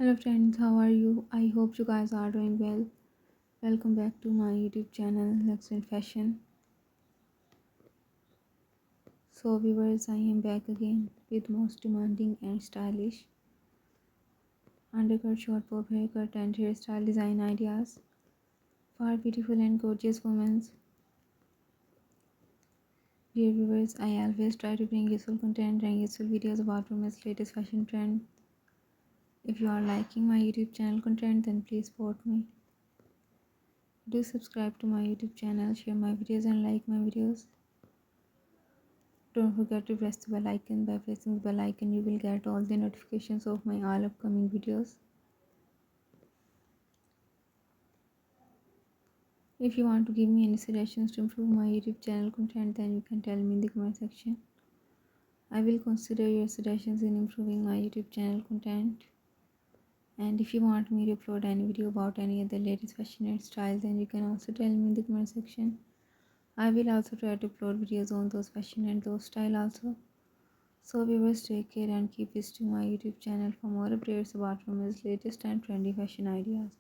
Hello friends, how are you? I hope you guys are doing well. Welcome back to my YouTube channel, Luxury Fashion. So viewers, I am back again with most demanding and stylish undercut, short bob haircut and hairstyle design ideas for beautiful and gorgeous women. Dear viewers, I always try to bring useful content and useful videos about women's latest fashion trend. If you are liking my YouTube channel content, then please support me. Do subscribe to my YouTube channel, share my videos and like my videos. Don't forget to press the bell icon. By pressing the bell icon, you will get all the notifications of my all upcoming videos. If you want to give me any suggestions to improve my YouTube channel content, then you can tell me in the comment section. I will consider your suggestions in improving my YouTube channel content. And if you want me to upload any video about any other latest fashion and style, then you can also tell me in the comment section. I will also try to upload videos on those fashion and those style also. So viewers, take care and keep visiting my YouTube channel for more updates about women's latest and trendy fashion ideas.